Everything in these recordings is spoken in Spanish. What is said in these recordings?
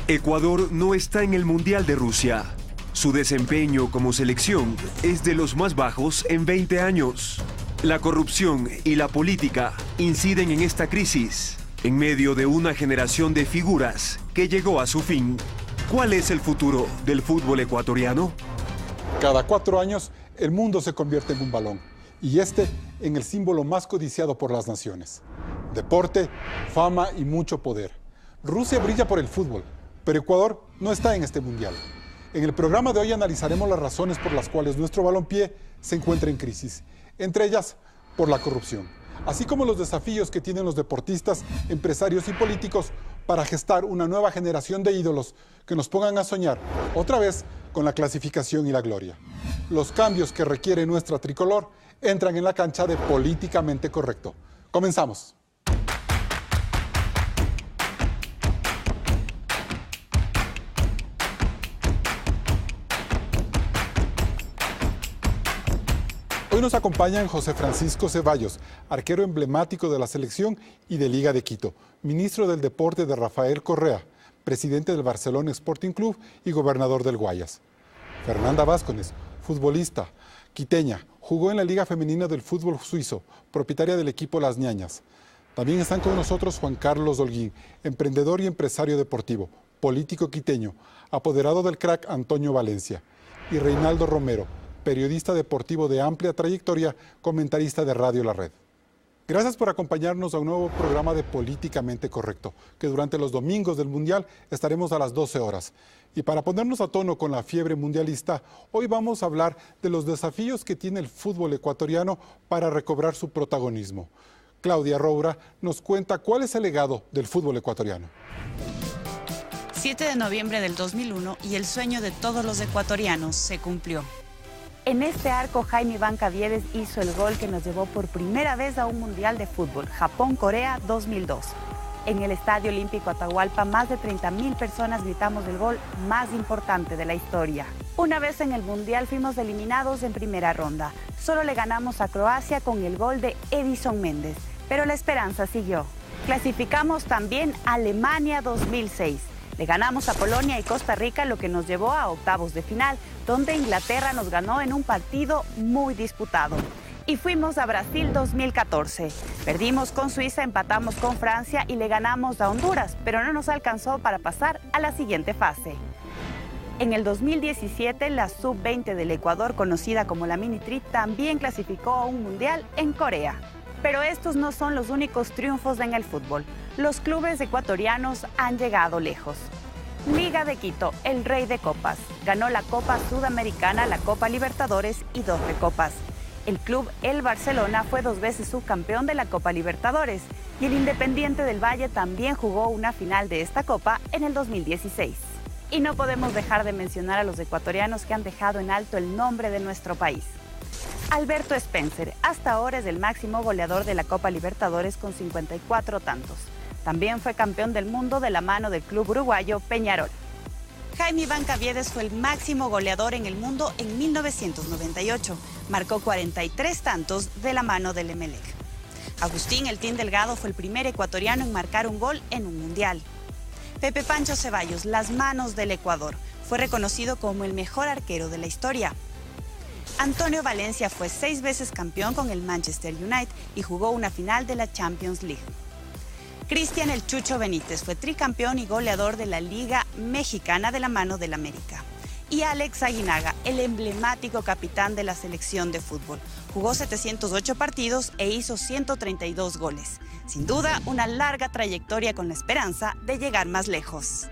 Ecuador no está en el Mundial de Rusia. Su desempeño como selección es de los más bajos en 20 años. La corrupción y la política inciden en esta crisis, en medio de una generación de figuras que llegó a su fin. ¿Cuál es el futuro del fútbol ecuatoriano? Cada 4 años, el mundo se convierte en un balón, y este en el símbolo más codiciado por las naciones. Deporte, fama y mucho poder. Rusia brilla por el fútbol, pero Ecuador no está en este mundial. En el programa de hoy analizaremos las razones por las cuales nuestro balompié se encuentra en crisis, entre ellas por la corrupción, así como los desafíos que tienen los deportistas, empresarios y políticos para gestar una nueva generación de ídolos que nos pongan a soñar otra vez con la clasificación y la gloria. Los cambios que requiere nuestra tricolor entran en la cancha de Políticamente Correcto. Comenzamos. Hoy nos acompañan José Francisco Ceballos, arquero emblemático de la selección y de Liga de Quito, ministro del Deporte de Rafael Correa, presidente del Barcelona Sporting Club y gobernador del Guayas. Fernanda Vázquez, futbolista, quiteña, jugó en la Liga Femenina del Fútbol Suizo, propietaria del equipo Las Ñañas. También están con nosotros Juan Carlos Holguín, emprendedor y empresario deportivo, político quiteño, apoderado del crack Antonio Valencia, y Reinaldo Romero, periodista deportivo de amplia trayectoria, comentarista de Radio La Red. Gracias por acompañarnos a un nuevo programa de Políticamente Correcto, que durante los domingos del Mundial estaremos a las 12 horas. Y para ponernos a tono con la fiebre mundialista, hoy vamos a hablar de los desafíos que tiene el fútbol ecuatoriano para recobrar su protagonismo. Claudia Roura nos cuenta cuál es el legado del fútbol ecuatoriano. 7 de noviembre del 2001 y el sueño de todos los ecuatorianos se cumplió. En este arco, Jaime Iván Caviedes hizo el gol que nos llevó por primera vez a un mundial de fútbol, Japón-Corea 2002. En el Estadio Olímpico Atahualpa, más de 30.000 personas gritamos el gol más importante de la historia. Una vez en el mundial fuimos eliminados en primera ronda. Solo le ganamos a Croacia con el gol de Edison Méndez, pero la esperanza siguió. Clasificamos también a Alemania 2006. Le ganamos a Polonia y Costa Rica, lo que nos llevó a octavos de final, donde Inglaterra nos ganó en un partido muy disputado. Y fuimos a Brasil 2014. Perdimos con Suiza, empatamos con Francia y le ganamos a Honduras, pero no nos alcanzó para pasar a la siguiente fase. En el 2017, la Sub-20 del Ecuador, conocida como la Mini Tri, también clasificó a un mundial en Corea. Pero estos no son los únicos triunfos en el fútbol. Los clubes ecuatorianos han llegado lejos. Liga de Quito, el rey de copas. Ganó la Copa Sudamericana, la Copa Libertadores y 2 recopas. El club El Barcelona fue 2 veces subcampeón de la Copa Libertadores. Y el Independiente del Valle también jugó una final de esta copa en el 2016. Y no podemos dejar de mencionar a los ecuatorianos que han dejado en alto el nombre de nuestro país. Alberto Spencer, hasta ahora es el máximo goleador de la Copa Libertadores con 54 tantos. También fue campeón del mundo de la mano del club uruguayo Peñarol. Jaime Iván Caviedes fue el máximo goleador en el mundo en 1998. Marcó 43 tantos de la mano del Emelec. Agustín El Tin Delgado fue el primer ecuatoriano en marcar un gol en un mundial. Pepe Pancho Ceballos, las manos del Ecuador, fue reconocido como el mejor arquero de la historia. Antonio Valencia fue 6 veces campeón con el Manchester United y jugó una final de la Champions League. Cristian El Chucho Benítez fue tricampeón y goleador de la Liga Mexicana de la mano del América. Y Alex Aguinaga, el emblemático capitán de la selección de fútbol. Jugó 708 partidos e hizo 132 goles. Sin duda, una larga trayectoria con la esperanza de llegar más lejos.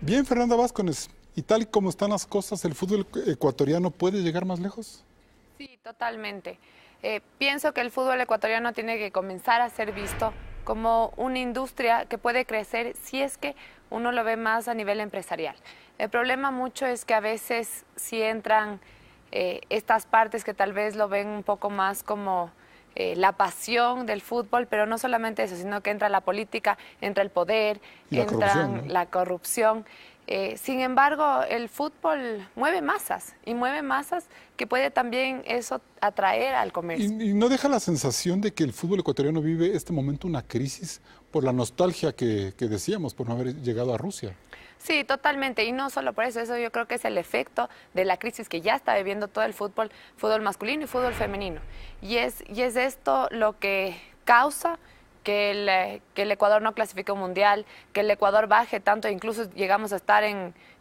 Bien, Fernanda Vázquez. ¿Y tal y como están las cosas, el fútbol ecuatoriano puede llegar más lejos? Sí, totalmente. Pienso que el fútbol ecuatoriano tiene que comenzar a ser visto como una industria que puede crecer si es que uno lo ve más a nivel empresarial. El problema mucho es que a veces si entran estas partes que tal vez lo ven un poco más como la pasión del fútbol, pero no solamente eso, sino que entra la política, entra el poder, entra la corrupción. Sin embargo, el fútbol mueve masas que puede también eso atraer al comercio. ¿Y no deja la sensación de que el fútbol ecuatoriano vive este momento una crisis por la nostalgia que decíamos, por no haber llegado a Rusia? Sí, totalmente, y no solo por eso, eso yo creo que es el efecto de la crisis que ya está viviendo todo el fútbol masculino y fútbol femenino. Y es esto lo que causa que el Ecuador no clasifique un mundial, que el Ecuador baje tanto, incluso llegamos a estar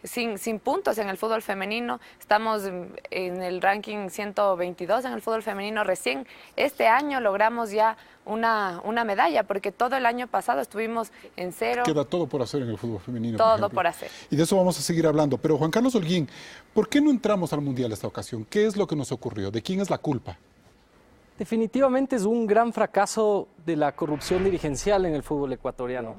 sin puntos en el fútbol femenino. Estamos en el ranking 122 en el fútbol femenino. Recién este año logramos ya una medalla, porque todo el año pasado estuvimos en cero. Queda todo por hacer en el fútbol femenino. Todo por hacer. Y de eso vamos a seguir hablando. Pero Juan Carlos Holguín, ¿por qué no entramos al mundial esta ocasión? ¿Qué es lo que nos ocurrió? ¿De quién es la culpa? Definitivamente es un gran fracaso de la corrupción dirigencial en el fútbol ecuatoriano.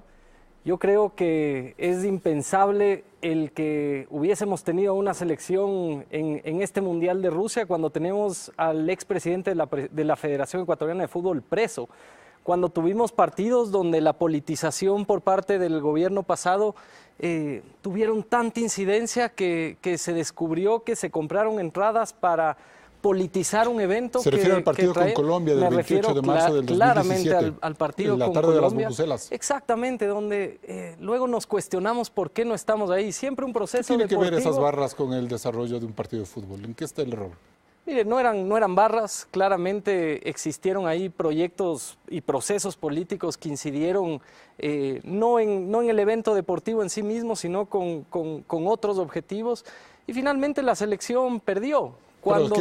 Yo creo que es impensable el que hubiésemos tenido una selección en este Mundial de Rusia cuando tenemos al expresidente de la Federación Ecuatoriana de Fútbol preso, cuando tuvimos partidos donde la politización por parte del gobierno pasado tuvieron tanta incidencia que se descubrió que se compraron entradas para politizar un evento. Se refiere al partido con Colombia del 28 de marzo del 2017. Claramente al partido en la con tarde Colombia. De las Bubucelas. Exactamente, donde luego nos cuestionamos por qué no estamos ahí. Siempre un proceso ¿Qué tiene deportivo. que ver esas barras con el desarrollo de un partido de fútbol? ¿En qué está el error? Mire, no eran barras, claramente existieron ahí proyectos y procesos políticos que incidieron no en el evento deportivo en sí mismo, sino con otros objetivos. Y finalmente la selección perdió. Cuando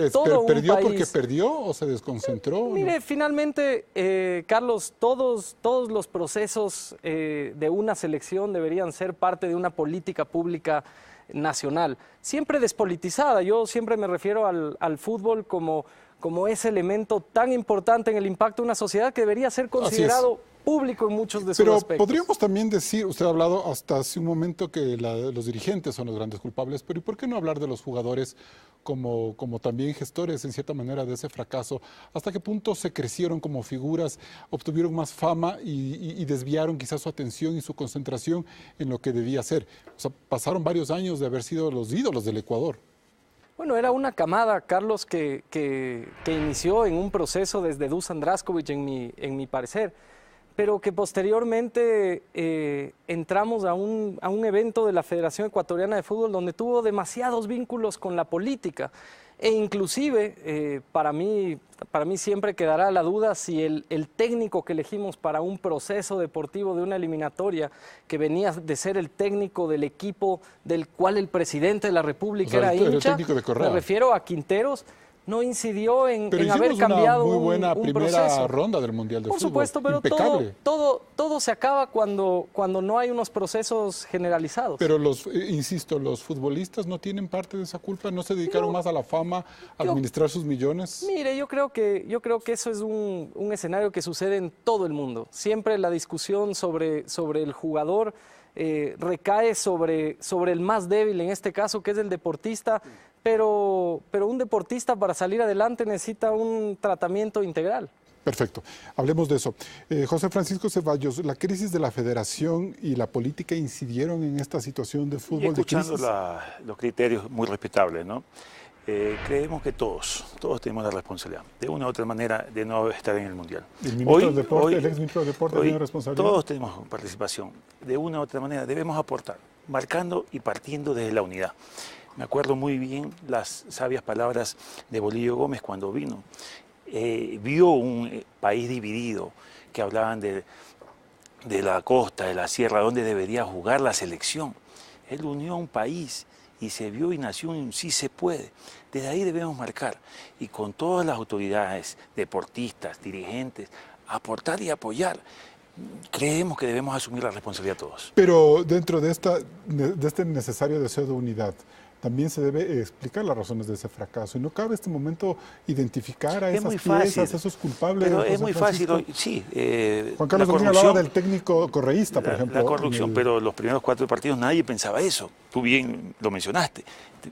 ¿Perdió porque perdió o se desconcentró? Mire, finalmente, Carlos, todos los procesos de una selección deberían ser parte de una política pública nacional, siempre despolitizada. Yo siempre me refiero al fútbol como ese elemento tan importante en el impacto de una sociedad que debería ser considerado público en muchos de sus aspectos. Pero podríamos también decir, usted ha hablado hasta hace un momento que los dirigentes son los grandes culpables, pero ¿y por qué no hablar de los jugadores como también gestores, en cierta manera, de ese fracaso? ¿Hasta qué punto se crecieron como figuras, obtuvieron más fama y desviaron quizás su atención y su concentración en lo que debía ser? O sea, pasaron varios años de haber sido los ídolos del Ecuador. Bueno, era una camada, Carlos, que inició en un proceso desde Dusan Draskovic, en mi parecer, pero que posteriormente entramos a un evento de la Federación Ecuatoriana de Fútbol donde tuvo demasiados vínculos con la política. E inclusive, para mí siempre quedará la duda si el técnico que elegimos para un proceso deportivo de una eliminatoria, que venía de ser el técnico del equipo del cual el presidente de la República era hincha, me refiero a Quinteros, no incidió en haber cambiado una muy buena primera proceso. Ronda del Mundial de Fútbol. Por supuesto, pero todo se acaba cuando no hay unos procesos generalizados. Pero insisto, los futbolistas no tienen parte de esa culpa, no se dedicaron más a la fama, a administrar sus millones. Mire, yo creo que eso es un escenario que sucede en todo el mundo. Siempre la discusión sobre el jugador recae sobre el más débil, en este caso, que es el deportista. Pero un deportista para salir adelante necesita un tratamiento integral. Perfecto, hablemos de eso. José Francisco Ceballos, ¿la crisis de la federación y la política incidieron en esta situación de fútbol de crisis? Escuchando los criterios muy respetables, ¿no? Creemos que todos tenemos la responsabilidad, de una u otra manera, de no estar en el Mundial. El ministro del Deporte, el ex ministro del Deporte tiene responsabilidad. Todos tenemos participación, de una u otra manera debemos aportar, marcando y partiendo desde la unidad. Me acuerdo muy bien las sabias palabras de Bolillo Gómez cuando vino. Vio un país dividido, que hablaban de la costa, de la sierra, donde debería jugar la selección. Él unió a un país y se vio y nació un sí se puede. Desde ahí debemos marcar y con todas las autoridades, deportistas, dirigentes, aportar y apoyar. Creemos que debemos asumir la responsabilidad todos. Pero dentro de este necesario deseo de unidad, también se debe explicar las razones de ese fracaso. Y no cabe en este momento identificar a esas piezas, a esos culpables. Pero es muy fácil hoy, sí. Juan Carlos Holguín hablaba del técnico correísta, por ejemplo. La corrupción, pero los primeros 4 partidos nadie pensaba eso. Tú bien lo mencionaste.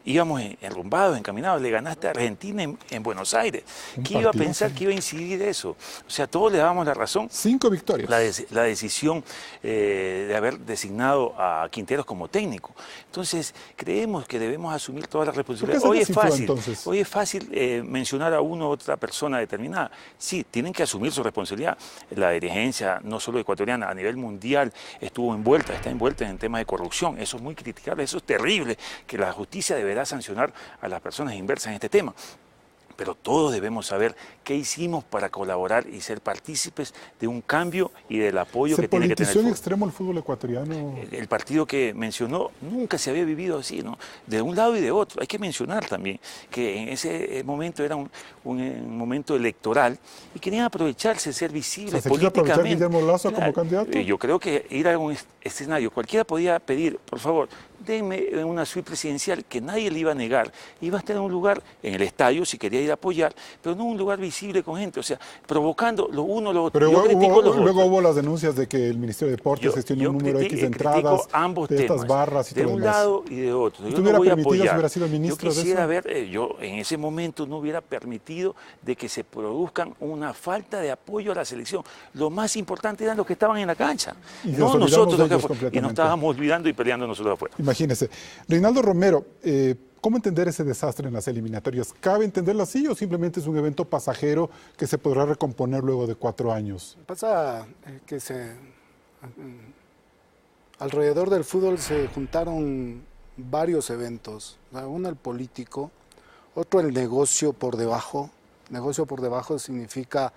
Íbamos enrumbados, encaminados. Le ganaste a Argentina en Buenos Aires. ¿Quién iba a pensar que iba a incidir eso? O sea, todos le dábamos la razón. 5 victorias. La decisión de haber designado a Quinteros como técnico. Entonces, creemos que debemos debemos asumir toda la responsabilidad. ¿Por qué se desinfló, entonces? Hoy es fácil mencionar a una u otra persona determinada. Sí, tienen que asumir su responsabilidad. La dirigencia, no solo ecuatoriana, a nivel mundial, está envuelta en temas de corrupción. Eso es muy criticable, eso es terrible, que la justicia deberá sancionar a las personas inversas en este tema. Pero todos debemos saber qué hicimos para colaborar y ser partícipes de un cambio y del apoyo que tiene que tener el ¿Se politizó en fútbol. extremo el fútbol ecuatoriano? El partido que mencionó nunca se había vivido así, ¿no? De un lado y de otro. Hay que mencionar también que en ese momento era un momento electoral y querían aprovecharse, ser visibles ¿Se quiere aprovechar políticamente. Guillermo Lasso como candidato? Yo creo que ir a un escenario, cualquiera podía pedir, por favor, denme una suite presidencial que nadie le iba a negar. Iba a estar en un lugar, en el estadio, si quería ir a apoyar, pero no un lugar visible con gente, o sea, provocando lo uno, lo otro. Pero Yo luego hubo las denuncias de que el Ministerio de Deportes gestiona un número X de entradas, ambos de estas temas, barras y de todo un lo demás. lado y de otro. ¿Usted Yo no hubiera voy a permitido, si apoyar. hubiera sido ministro Yo quisiera de eso? ver, yo en ese momento no hubiera permitido de que se produzcan una falta de apoyo a la selección. Lo más importante eran los que estaban en la cancha, Y nos no olvidamos nosotros de los que ellos afuera. Y completamente. nos estábamos olvidando y peleando nosotros afuera. Imagínese. Reinaldo Romero, ¿cómo entender ese desastre en las eliminatorias? ¿Cabe entenderlo así o simplemente es un evento pasajero que se podrá recomponer luego de 4 años? Pasa que alrededor del fútbol se juntaron varios eventos. Uno el político, otro el negocio por debajo. Negocio por debajo significa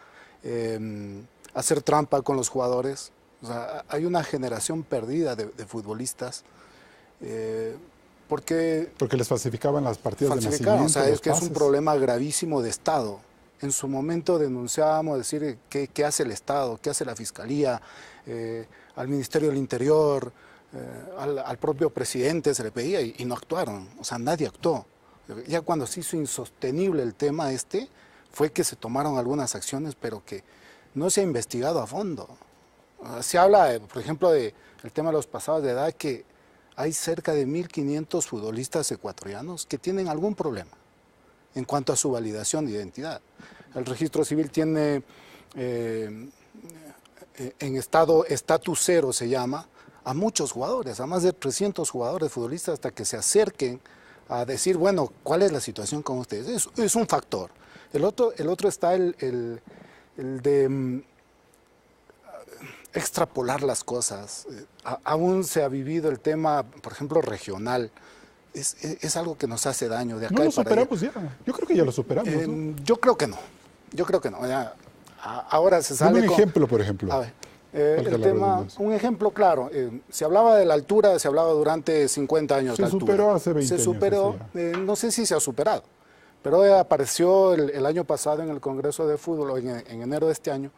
hacer trampa con los jugadores. O sea, hay una generación perdida de futbolistas. Porque les falsificaban las partidas de nacimiento. O sea, es que es un pases. problema gravísimo de Estado. En su momento denunciábamos, decir, ¿qué hace el Estado? ¿Qué hace la Fiscalía? Al Ministerio del Interior, al propio presidente se le pedía y no actuaron. O sea, nadie actuó. Ya cuando se hizo insostenible el tema fue que se tomaron algunas acciones, pero que no se ha investigado a fondo. Se habla, por ejemplo, del tema de los pasados de edad, que hay cerca de 1.500 futbolistas ecuatorianos que tienen algún problema en cuanto a su validación de identidad. El registro civil tiene en estatus cero, se llama, a muchos jugadores, a más de 300 jugadores futbolistas, hasta que se acerquen a decir, bueno, ¿cuál es la situación con ustedes? Es un factor. El otro está el de extrapolar las cosas. Aún se ha vivido el tema, por ejemplo, regional. Es algo que nos hace daño de acá. No lo para allá. superamos ya. Yo creo que ya lo superamos, ¿no? Yo creo que no. Ya, ahora se sale Dame un ejemplo, por ejemplo. A ver, el tema, un ejemplo claro. Se hablaba de la altura, se hablaba durante 50 años la altura. Se superó hace 20 años. Se superó, no sé si se ha superado, pero apareció el año pasado en el Congreso de Fútbol, o en enero de este año,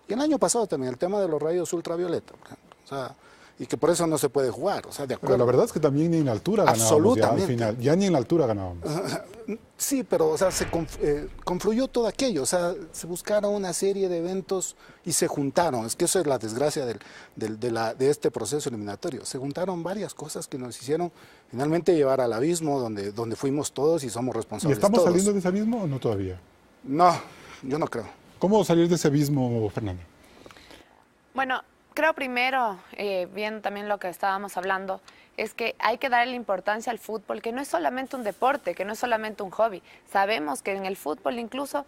y el año pasado también, el tema de los rayos ultravioleta, por ejemplo. O sea, y que por eso no se puede jugar, o sea, de acuerdo. Pero la verdad es que también ni en la altura ganábamos ya al final. Ya ni en la altura ganábamos. Sí, pero o sea, se confluyó todo aquello, o sea, se buscaron una serie de eventos y se juntaron. Es que eso es la desgracia de este proceso eliminatorio. Se juntaron varias cosas que nos hicieron finalmente llevar al abismo donde fuimos todos y somos responsables. ¿Y estamos todos. saliendo de ese abismo o no todavía? No, yo no creo. ¿Cómo salir de ese abismo, Fernanda? Bueno, creo primero, viendo también lo que estábamos hablando, es que hay que darle importancia al fútbol, que no es solamente un deporte, que no es solamente un hobby. Sabemos que en el fútbol incluso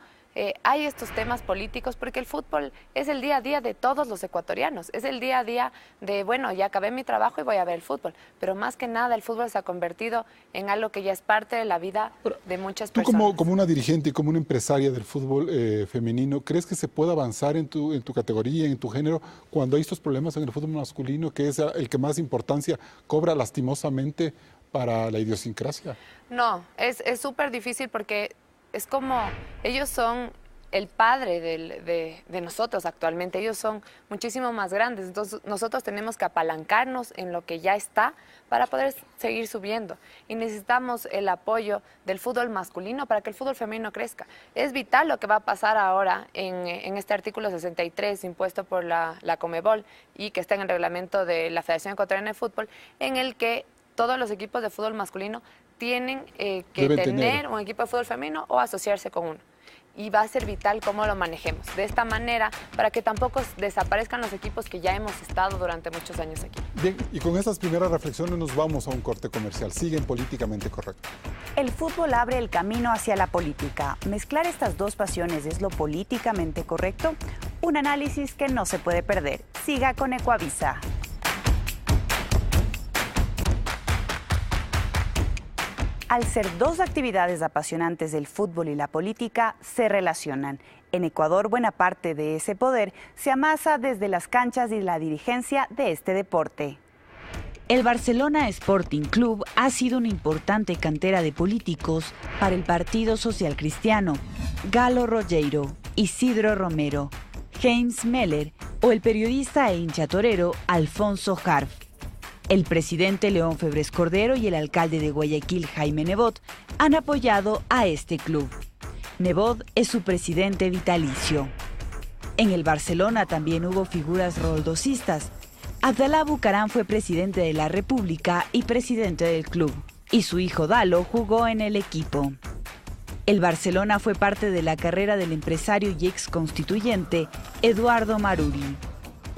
hay estos temas políticos, porque el fútbol es el día a día de todos los ecuatorianos, es el día a día de, bueno, ya acabé mi trabajo y voy a ver el fútbol, pero más que nada el fútbol se ha convertido en algo que ya es parte de la vida de muchas Tú personas. como una dirigente y como una empresaria del fútbol femenino, ¿crees que se puede avanzar en tu categoría, en tu género, cuando hay estos problemas en el fútbol masculino, que es el que más importancia cobra lastimosamente para la idiosincrasia? No, es súper difícil porque es como, ellos son el padre de nosotros actualmente, ellos son muchísimo más grandes, entonces nosotros tenemos que apalancarnos en lo que ya está para poder seguir subiendo y necesitamos el apoyo del fútbol masculino para que el fútbol femenino crezca. Es vital lo que va a pasar ahora en este artículo 63 impuesto por la Conmebol y que está en el reglamento de la Federación Ecuatoriana de Fútbol, en el que todos los equipos de fútbol masculino tienen que tener un equipo de fútbol femenino o asociarse con uno. y va a ser vital cómo lo manejemos. De esta manera, para que tampoco desaparezcan los equipos que ya hemos estado durante muchos años aquí. Bien, y con estas primeras reflexiones nos vamos a un corte comercial. Siguen Políticamente Correcto. El fútbol abre el camino hacia la política. ¿Mezclar estas dos pasiones es lo políticamente correcto? Un análisis que no se puede perder. Siga con Ecuavisa. Al ser dos actividades apasionantes del fútbol y la política, se relacionan. En Ecuador, buena parte de ese poder se amasa desde las canchas y la dirigencia de este deporte. El Barcelona Sporting Club ha sido una importante cantera de políticos para el Partido Social Cristiano, Galo Rogero, Isidro Romero, James Meller o el periodista e hincha torero Alfonso Harf. El presidente León Febres Cordero y el alcalde de Guayaquil, Jaime Nebot, han apoyado a este club. Nebot es su presidente vitalicio. En el Barcelona también hubo figuras roldosistas. Abdalá Bucaram fue presidente de la República y presidente del club, y su hijo Dalo jugó en el equipo. El Barcelona fue parte de la carrera del empresario y ex constituyente Eduardo Maruri,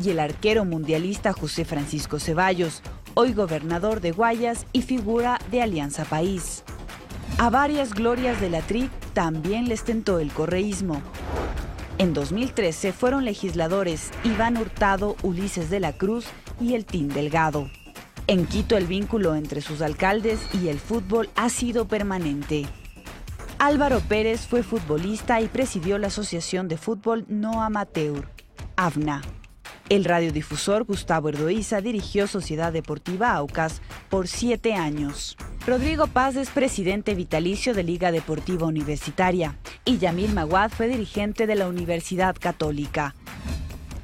y el arquero mundialista José Francisco Ceballos, hoy gobernador de Guayas y figura de Alianza País. A varias glorias de la TRI también les tentó el correísmo. En 2013 fueron legisladores Iván Hurtado, Ulises de la Cruz y el Team Delgado. En Quito el vínculo entre sus alcaldes y el fútbol ha sido permanente. Álvaro Pérez fue futbolista y presidió la Asociación de Fútbol No Amateur, AFNA. El radiodifusor Gustavo Erdoiza dirigió Sociedad Deportiva Aucas por 7 años. Rodrigo Paz es presidente vitalicio de Liga Deportiva Universitaria y Yamil Maguad fue dirigente de la Universidad Católica.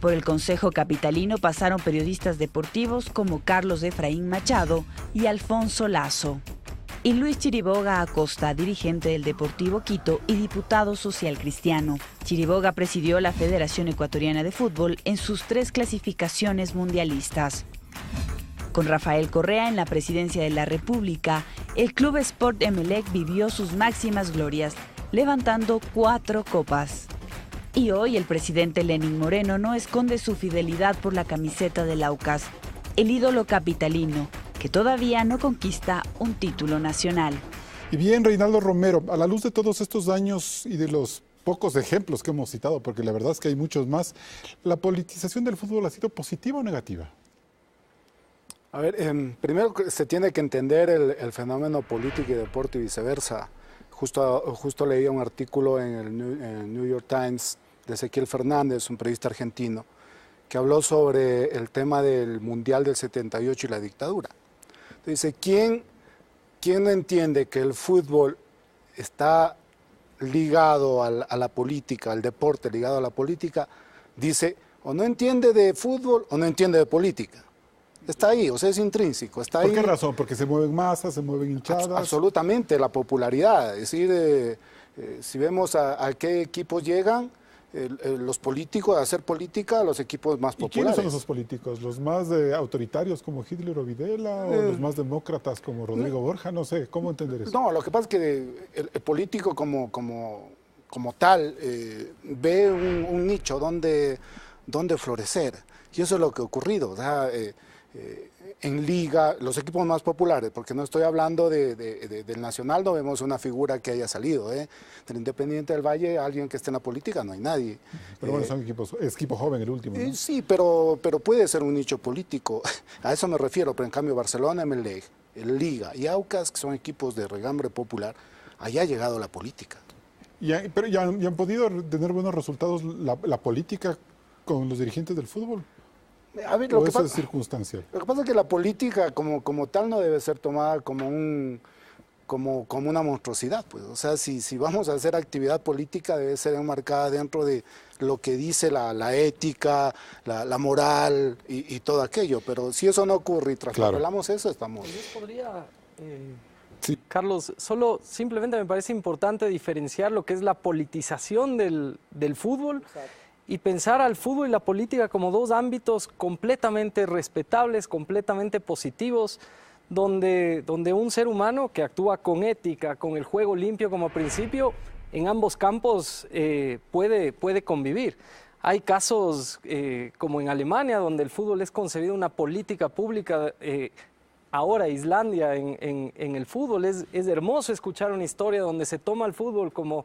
Por el Consejo Capitalino pasaron periodistas deportivos como Carlos Efraín Machado y Alfonso Lazo. Y Luis Chiriboga Acosta, dirigente del Deportivo Quito y diputado social cristiano. Chiriboga presidió la Federación Ecuatoriana de Fútbol en sus 3 clasificaciones mundialistas. Con Rafael Correa en la presidencia de la República, el Club Sport Emelec vivió sus máximas glorias, levantando 4 copas. Y hoy el presidente Lenín Moreno no esconde su fidelidad por la camiseta del Aucas, el ídolo capitalino, que todavía no conquista un título nacional. Y bien, Reinaldo Romero, a la luz de todos estos años y de los pocos ejemplos que hemos citado, porque la verdad es que hay muchos más, ¿la politización del fútbol ha sido positiva o negativa? A ver, primero se tiene que entender el fenómeno político y deporte y viceversa. Justo leía un artículo en el New York Times de Ezequiel Fernández, un periodista argentino, que habló sobre el tema del Mundial del 78 y la dictadura. Entonces, dice, ¿quién no entiende que el fútbol está ligado a la política, al deporte ligado a la política? Dice, o no entiende de fútbol o no entiende de política. Está ahí, o sea, es intrínseco. Está ahí. ¿Por qué razón? ¿Porque se mueven masas, se mueven hinchadas? Absolutamente, la popularidad. Es decir, si vemos a qué equipos llegan, los políticos a hacer política, los equipos más populares. ¿Y quiénes son esos políticos? ¿Los más autoritarios como Hitler o Videla? ¿O los más demócratas como Rodrigo Borja? No sé, ¿cómo entender eso? No, lo que pasa es que el político como tal ve un nicho donde florecer. Y eso es lo que ha ocurrido. O sea, en Liga, los equipos más populares, porque no estoy hablando del Nacional, no vemos una figura que haya salido. Del Independiente del Valle, alguien que esté en la política, no hay nadie. Pero bueno, es equipo joven el último, ¿no? Sí, pero puede ser un nicho político. A eso me refiero, pero en cambio Barcelona, Emelec, Liga y Aucas, que son equipos de regambre popular, allá ha llegado la política. Pero ya han podido tener buenos resultados la política con los dirigentes del fútbol. A ver, ¿O eso es circunstancial? Lo que pasa es que la política como tal no debe ser tomada como una monstruosidad, pues. O sea, si vamos a hacer actividad política debe ser enmarcada dentro de lo que dice la ética, la moral y todo aquello. Pero si eso no ocurre y traspapelamos eso, estamos... Yo podría, sí. Carlos, simplemente me parece importante diferenciar lo que es la politización del fútbol. Exacto. Y pensar al fútbol y la política como 2 ámbitos completamente respetables, completamente positivos, donde un ser humano que actúa con ética, con el juego limpio como principio, en ambos campos puede convivir. Hay casos como en Alemania, donde el fútbol es concebido una política pública. Ahora Islandia en el fútbol, es hermoso escuchar una historia donde se toma el fútbol como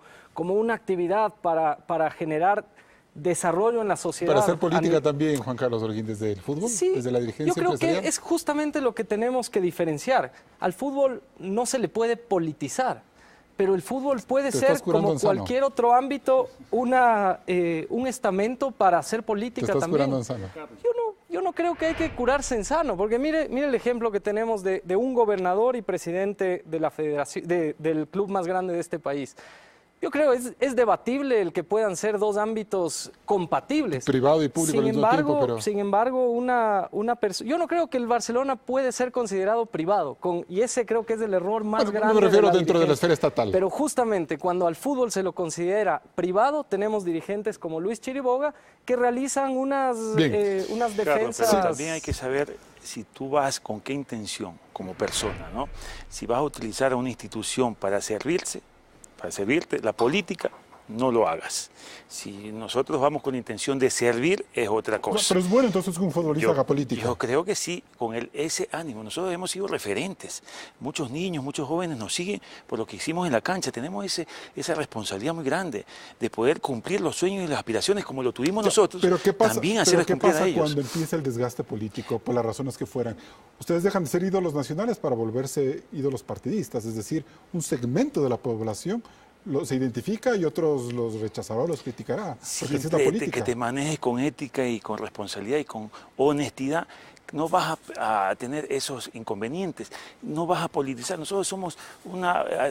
una actividad para generar desarrollo en la sociedad. Para hacer política también, Juan Carlos Holguín, desde el fútbol, sí, desde la dirigencia yo creo empresarial. que es justamente lo que tenemos que diferenciar. Al fútbol no se le puede politizar, pero el fútbol puede ser, como cualquier otro ámbito, un estamento para hacer política también. ¿Te estás curando en sano? Yo no creo que hay que curarse en sano, porque mire el ejemplo que tenemos de un gobernador y presidente de la federación, del club más grande de este país. Yo creo es debatible el que puedan ser dos ámbitos compatibles. Privado y público al mismo tiempo, pero... Sin embargo, yo no creo que el Barcelona puede ser considerado privado, y ese creo que es el error más grande. Me refiero dentro de la esfera estatal. Pero justamente cuando al fútbol se lo considera privado, tenemos dirigentes como Luis Chiriboga que realizan unas defensas... Claro, pero también hay que saber si tú vas con qué intención como persona, ¿no? Si vas a utilizar a una institución para servirte, la política, no lo hagas. Si nosotros vamos con la intención de servir, es otra cosa. No, pero es bueno entonces que un futbolista haga política. Yo creo que sí, con ese ánimo. Nosotros hemos sido referentes. Muchos niños, muchos jóvenes nos siguen por lo que hicimos en la cancha. Tenemos esa responsabilidad muy grande de poder cumplir los sueños y las aspiraciones como lo tuvimos nosotros. Pero ¿qué pasa, también hacerles cumplir a ellos? Cuando empieza el desgaste político, por las razones que fueran? Ustedes dejan de ser ídolos nacionales para volverse ídolos partidistas, es decir, un segmento de la población se identifica y otros los rechazará o los criticará. Porque es la política. Que te manejes con ética y con responsabilidad y con honestidad, no vas a tener esos inconvenientes, no vas a politizar. Nosotros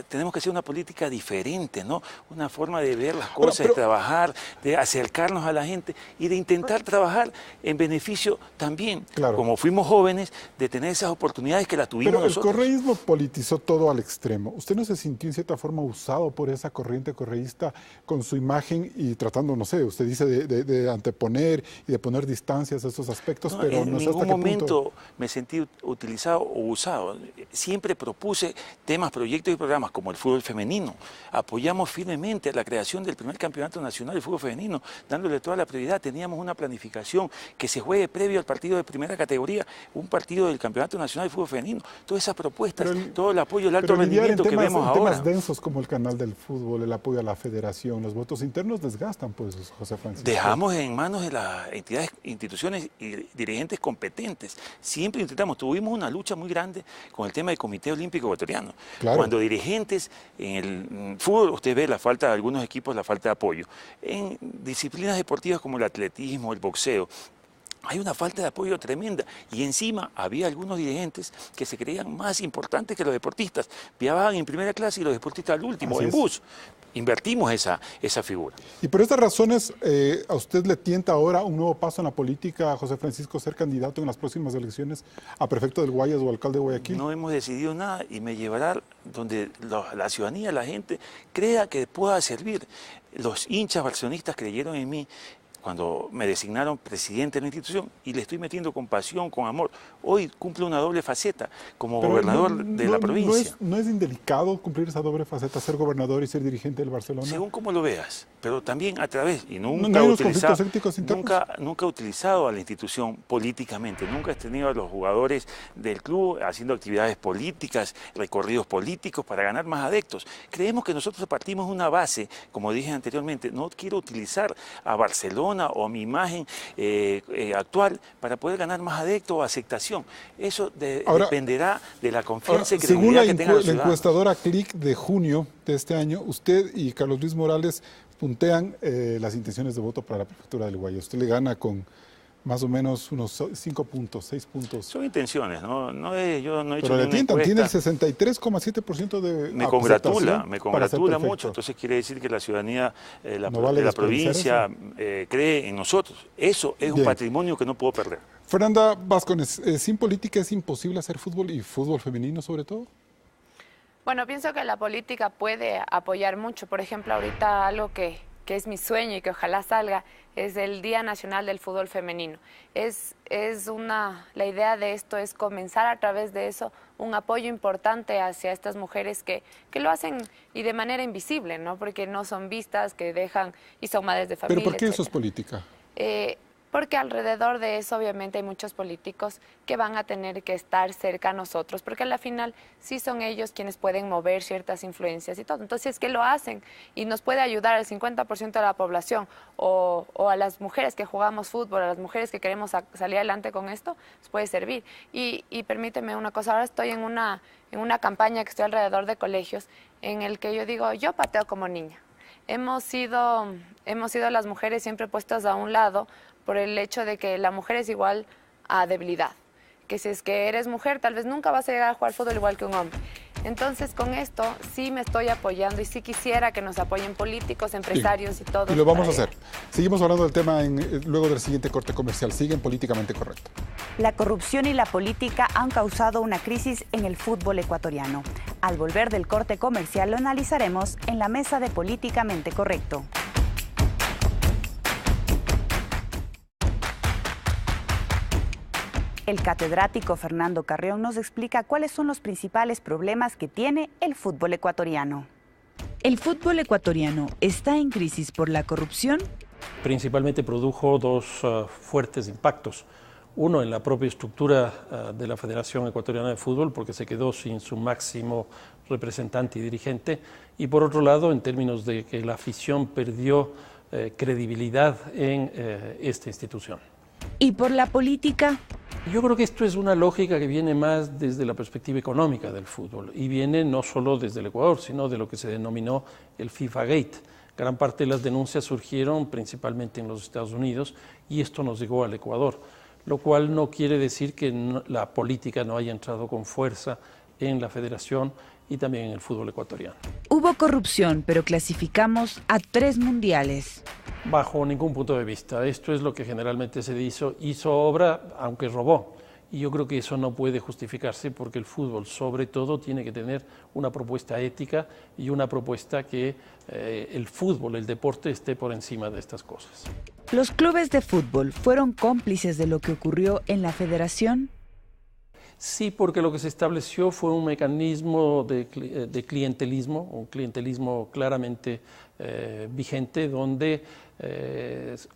tenemos que hacer una política diferente, ¿no? Una forma de ver las cosas, de trabajar, de acercarnos a la gente y de intentar trabajar en beneficio también, como fuimos jóvenes, de tener esas oportunidades que las tuvimos nosotros. Pero el correísmo politizó todo al extremo. ¿Usted no se sintió en cierta forma usado por esa corriente correísta con su imagen y tratando, no sé, usted dice de anteponer y de poner distancias a esos aspectos, pero no sé hasta qué punto me sentí utilizado o usado. Siempre propuse temas, proyectos y programas como el fútbol femenino. Apoyamos firmemente la creación del primer campeonato nacional de fútbol femenino, dándole toda la prioridad. Teníamos una planificación que se juegue previo al partido de primera categoría, un partido del campeonato nacional de fútbol femenino. Todas esas propuestas, todo el apoyo, el alto rendimiento que vemos ahora. Temas densos como el canal del fútbol, el apoyo a la federación, los votos internos desgastan, pues, José Francisco. Dejamos en manos de las entidades, instituciones y dirigentes competentes. Siempre intentamos, tuvimos una lucha muy grande con el tema del Comité Olímpico Ecuatoriano. Cuando dirigentes en el fútbol, usted ve la falta de algunos equipos, la falta de apoyo. En disciplinas deportivas como el atletismo, el boxeo, hay una falta de apoyo tremenda y encima había algunos dirigentes que se creían más importantes que los deportistas. Viajaban en primera clase y los deportistas al último, en bus. Invertimos esa figura. Y por estas razones, ¿a usted le tienta ahora un nuevo paso en la política, José Francisco, ser candidato en las próximas elecciones a prefecto del Guayas o alcalde de Guayaquil? No hemos decidido nada y me llevará donde la ciudadanía, la gente, crea que pueda servir. Los hinchas barcelonistas creyeron en mí cuando me designaron presidente de la institución y le estoy metiendo con pasión, con amor. Hoy cumple una doble faceta como gobernador de la provincia. ¿No es indelicado cumplir esa doble faceta, ser gobernador y ser dirigente del Barcelona? Según como lo veas, pero también a través, y nunca he utilizado a la institución políticamente, nunca he tenido a los jugadores del club haciendo actividades políticas, recorridos políticos para ganar más adeptos. Creemos que nosotros partimos de una base, como dije anteriormente, no quiero utilizar a Barcelona o a mi imagen actual para poder ganar más adeptos o aceptación. Eso dependerá de la confianza y credibilidad que tenga el ciudadano. Según la encuestadora CLIC de junio de este año, usted y Carlos Luis Morales puntean las intenciones de voto para la prefectura del Guayas. Usted le gana con más o menos unos 5 puntos, 6 puntos. Son intenciones, ¿no? Yo no he hecho pero le tientan, tiene el 63,7% de me congratula mucho. Entonces quiere decir que la ciudadanía de la provincia cree en nosotros. Eso es un patrimonio que no puedo perder. Fernanda Vázquez, sin política es imposible hacer fútbol y fútbol femenino sobre todo. Bueno, pienso que la política puede apoyar mucho. Por ejemplo, ahorita algo que que es mi sueño y que ojalá salga, es el Día Nacional del Fútbol Femenino. La idea de esto es comenzar a través de eso un apoyo importante hacia estas mujeres que lo hacen y de manera invisible, ¿no? Porque no son vistas, que dejan y son madres de familia. ¿Pero por qué etcétera. eso es política? Porque alrededor de eso obviamente hay muchos políticos que van a tener que estar cerca a nosotros, porque a la final sí son ellos quienes pueden mover ciertas influencias y todo. Entonces, que lo hacen y nos puede ayudar al 50% de la población o a las mujeres que jugamos fútbol, a las mujeres que queremos salir adelante con esto, nos puede servir. Y permíteme una cosa, ahora estoy en una campaña que estoy alrededor de colegios en el que yo digo, yo pateo como niña. Hemos sido las mujeres siempre puestas a un lado por el hecho de que la mujer es igual a debilidad, que si es que eres mujer tal vez nunca vas a llegar a jugar fútbol igual que un hombre. Entonces con esto sí me estoy apoyando y sí quisiera que nos apoyen políticos, empresarios y todo. Y lo vamos a hacer. Seguimos hablando del tema luego del siguiente corte comercial. Siguen Políticamente Correcto. La corrupción y la política han causado una crisis en el fútbol ecuatoriano. Al volver del corte comercial lo analizaremos en la mesa de Políticamente Correcto. El catedrático Fernando Carrión nos explica cuáles son los principales problemas que tiene el fútbol ecuatoriano. ¿El fútbol ecuatoriano está en crisis por la corrupción? Principalmente produjo dos fuertes impactos. Uno, en la propia estructura de la Federación Ecuatoriana de Fútbol, porque se quedó sin su máximo representante y dirigente. Y por otro lado, en términos de que la afición perdió credibilidad en esta institución. ¿Y por la política? Yo creo que esto es una lógica que viene más desde la perspectiva económica del fútbol y viene no solo desde el Ecuador, sino de lo que se denominó el FIFA Gate. Gran parte de las denuncias surgieron principalmente en los Estados Unidos y esto nos llegó al Ecuador, lo cual no quiere decir que la política no haya entrado con fuerza en la federación y también en el fútbol ecuatoriano. Hubo corrupción, pero clasificamos a 3 mundiales. Bajo ningún punto de vista. Esto es lo que generalmente se hizo obra, aunque robó. Y yo creo que eso no puede justificarse porque el fútbol, sobre todo, tiene que tener una propuesta ética y una propuesta que el fútbol, el deporte, esté por encima de estas cosas. ¿Los clubes de fútbol fueron cómplices de lo que ocurrió en la federación? Sí, porque lo que se estableció fue un mecanismo de clientelismo, un clientelismo claramente vigente, donde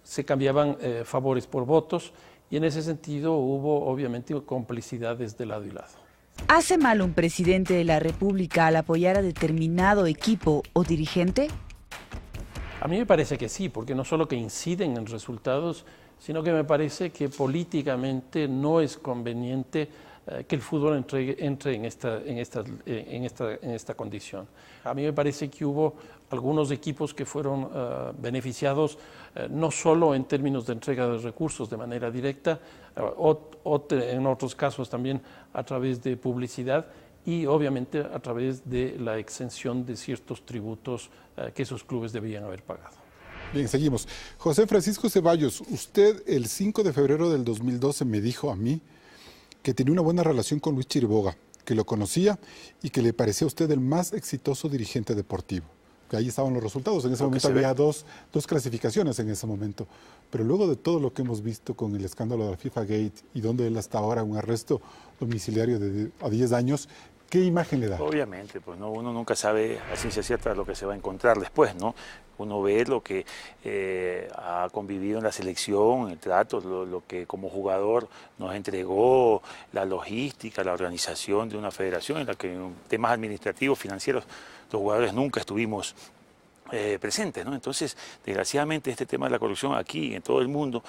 se cambiaban favores por votos y en ese sentido hubo obviamente complicidades de lado y lado. ¿Hace mal un presidente de la República al apoyar a determinado equipo o dirigente? A mí me parece que sí, porque no solo que inciden en resultados, sino que me parece que políticamente no es conveniente que el fútbol entre en esta condición. A mí me parece que hubo algunos equipos que fueron beneficiados no solo en términos de entrega de recursos de manera directa, en otros casos también a través de publicidad y obviamente a través de la exención de ciertos tributos que esos clubes debían haber pagado. Bien, seguimos. José Francisco Ceballos, usted el 5 de febrero del 2012 me dijo a mí que tenía una buena relación con Luis Chiriboga, que lo conocía y que le parecía a usted el más exitoso dirigente deportivo. Que ahí estaban los resultados. En ese momento había dos clasificaciones en ese momento. Pero luego de todo lo que hemos visto con el escándalo de la FIFA Gate y donde él hasta ahora un arresto domiciliario a 10 años, ¿qué imagen le da? Obviamente, pues no, uno nunca sabe a ciencia cierta lo que se va a encontrar después, ¿no? Uno ve lo que ha convivido en la selección, el trato, lo que como jugador nos entregó, la logística, la organización de una federación en la que en temas administrativos, financieros, los jugadores nunca estuvimos presentes, ¿no? Entonces, desgraciadamente, este tema de la corrupción aquí, en todo el mundo,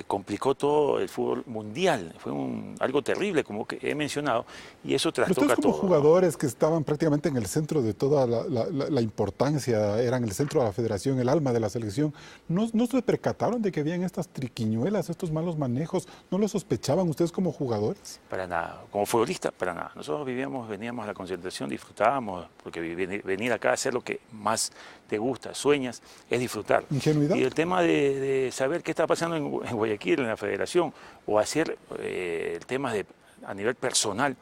complicó todo el fútbol mundial. Fue algo terrible, como que he mencionado, y eso trastoca todo. Ustedes como jugadores que estaban prácticamente en el centro de toda la importancia, eran el centro de la federación, el alma de la selección, ¿no se percataron de que habían estas triquiñuelas, estos malos manejos? ¿No lo sospechaban ustedes como jugadores? Para nada. Como futbolista, para nada. Nosotros veníamos a la concentración, disfrutábamos, porque venir acá a hacer lo que más te gusta, sueñas, es disfrutar. ¿Ingenuidad? Y el tema de saber qué está pasando en Guayaquil, en la federación, o hacer el tema a nivel personal,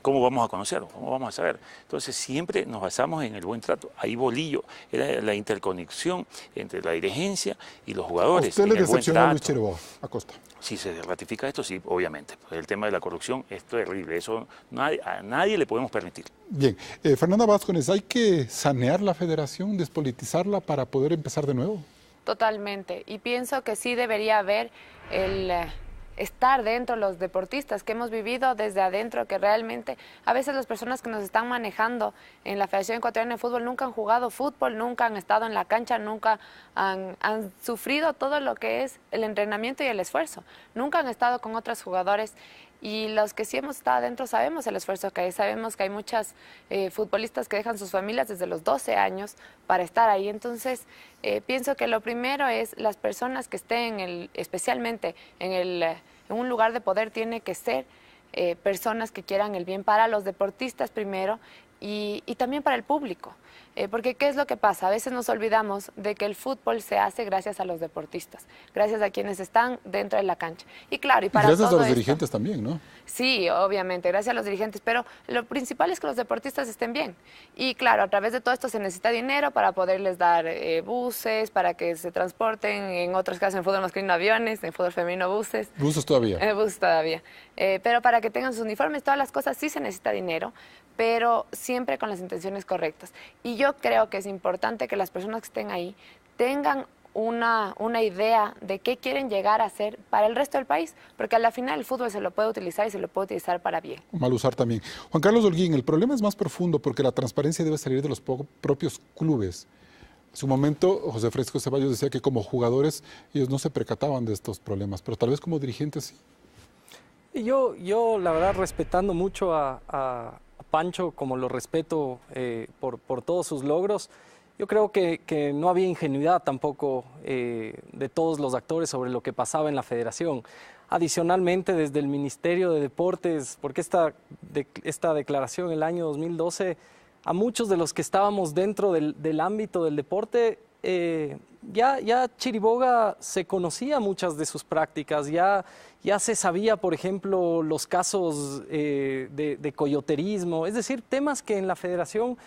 ¿cómo vamos a conocerlo? ¿Cómo vamos a saber? Entonces siempre nos basamos en el buen trato. Ahí Bolillo era la interconexión entre la dirigencia y los jugadores. ¿Usted le decepciona a Luis Chiriboga Acosta? Si se ratifica esto, sí, obviamente. El tema de la corrupción es terrible. Eso a nadie le podemos permitir. Bien. Fernanda Vázquez, ¿hay que sanear la federación, despolitizarla para poder empezar de nuevo? Totalmente. Y pienso que sí debería haber el estar dentro los deportistas que hemos vivido desde adentro, que realmente a veces las personas que nos están manejando en la Federación Ecuatoriana de Fútbol nunca han jugado fútbol, nunca han estado en la cancha, nunca han sufrido todo lo que es el entrenamiento y el esfuerzo, nunca han estado con otros jugadores. Y los que sí hemos estado adentro sabemos el esfuerzo que hay, sabemos que hay muchas futbolistas que dejan sus familias desde los 12 años para estar ahí. Entonces, pienso que lo primero es las personas que estén, especialmente en un lugar de poder, tiene que ser personas que quieran el bien para los deportistas primero y también para el público. Porque ¿qué es lo que pasa? A veces nos olvidamos de que el fútbol se hace gracias a los deportistas, gracias a quienes están dentro de la cancha. Y claro, y para gracias todo a los dirigentes también, ¿no? Sí, obviamente, gracias a los dirigentes, pero lo principal es que los deportistas estén bien. Y claro, a través de todo esto se necesita dinero para poderles dar buses, para que se transporten, en otros casos en fútbol masculino aviones, en fútbol femenino buses. Buses todavía. Buses todavía. Pero para que tengan sus uniformes, todas las cosas sí se necesita dinero, pero siempre con las intenciones correctas. Y yo creo que es importante que las personas que estén ahí tengan una idea de qué quieren llegar a hacer para el resto del país, porque a la final el fútbol se lo puede utilizar y se lo puede utilizar para bien. Mal usar también. Juan Carlos Holguín, el problema es más profundo porque la transparencia debe salir de los propios clubes. En su momento, José Francisco Ceballos decía que como jugadores ellos no se percataban de estos problemas, pero tal vez como dirigentes sí. Y yo la verdad, respetando mucho a Pancho, como lo respeto por todos sus logros, yo creo que no había ingenuidad tampoco de todos los actores sobre lo que pasaba en la federación. Adicionalmente, desde el Ministerio de Deportes, porque esta declaración en el año 2012, a muchos de los que estábamos dentro del ámbito del deporte, ya Chiriboga se conocía muchas de sus prácticas, ya se sabía, por ejemplo, los casos de coyoterismo, es decir, temas que en la federación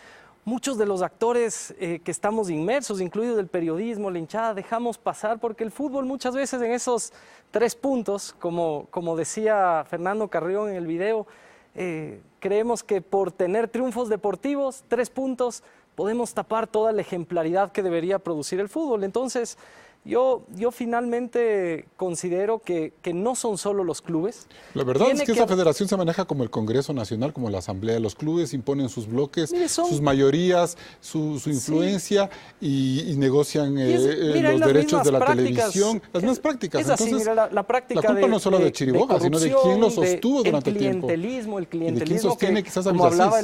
muchos de los actores que estamos inmersos, incluido el periodismo, la hinchada, dejamos pasar porque el fútbol muchas veces en esos 3 puntos, como decía Fernando Carrión en el video, creemos que por tener triunfos deportivos, 3 puntos, podemos tapar toda la ejemplaridad que debería producir el fútbol. Entonces, yo finalmente considero que no son solo los clubes. La verdad es que esa federación se maneja como el Congreso Nacional, como la Asamblea. Los clubes imponen sus bloques, sus mayorías, su influencia y negocian los derechos de la televisión. Las mismas prácticas. Es así, entonces, mira, la práctica la culpa no es solo de Chiriboga, sino de quien lo sostuvo durante el tiempo. El clientelismo quién sostiene quizás a como hablaba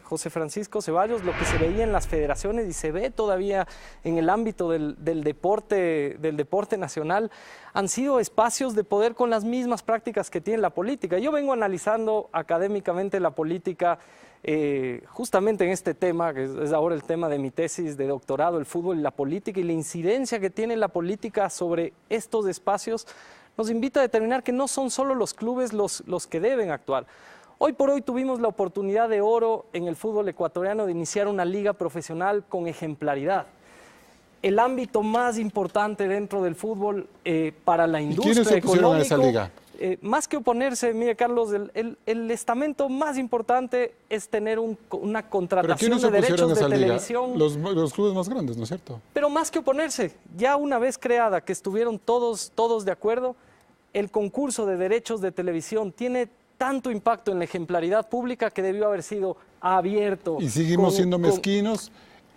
José Francisco Ceballos, lo que se veía en las federaciones y se ve todavía en el ámbito del deporte nacional, han sido espacios de poder con las mismas prácticas que tiene la política. Yo vengo analizando académicamente la política justamente en este tema, que es ahora el tema de mi tesis de doctorado, el fútbol y la política, y la incidencia que tiene la política sobre estos espacios nos invita a determinar que no son solo los clubes los que deben actuar. Hoy por hoy tuvimos la oportunidad de oro en el fútbol ecuatoriano de iniciar una liga profesional con ejemplaridad. El ámbito más importante dentro del fútbol para la industria económica. ¿Quiénes se opusieron a esa liga? Más que oponerse, mire Carlos, el estamento más importante es tener una contratación de derechos de televisión. Los clubes más grandes, ¿no es cierto? Pero más que oponerse, ya una vez creada, que estuvieron todos de acuerdo, el concurso de derechos de televisión tiene tanto impacto en la ejemplaridad pública que debió haber sido abierto. Y seguimos siendo mezquinos.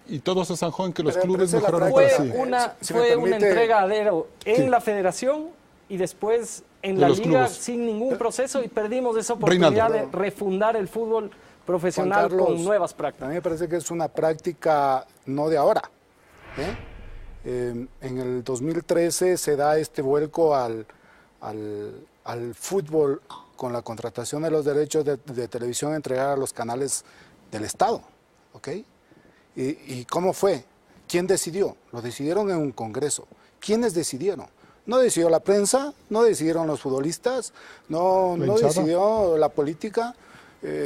Y todos se zanjó en que los clubes mejoraron fue para sí. Fue una entregadero en la federación y después en la liga clubes. sin ningún proceso, y perdimos esa oportunidad de refundar el fútbol profesional con nuevas prácticas. A mí me parece que es una práctica no de ahora. En el 2013 se da este vuelco al fútbol con la contratación de los derechos de televisión entregar a los canales del Estado. ¿Ok? ¿Y cómo fue? ¿Quién decidió? Lo decidieron en un congreso. ¿Quiénes decidieron? No decidió la prensa, no decidieron los futbolistas, no decidió la política.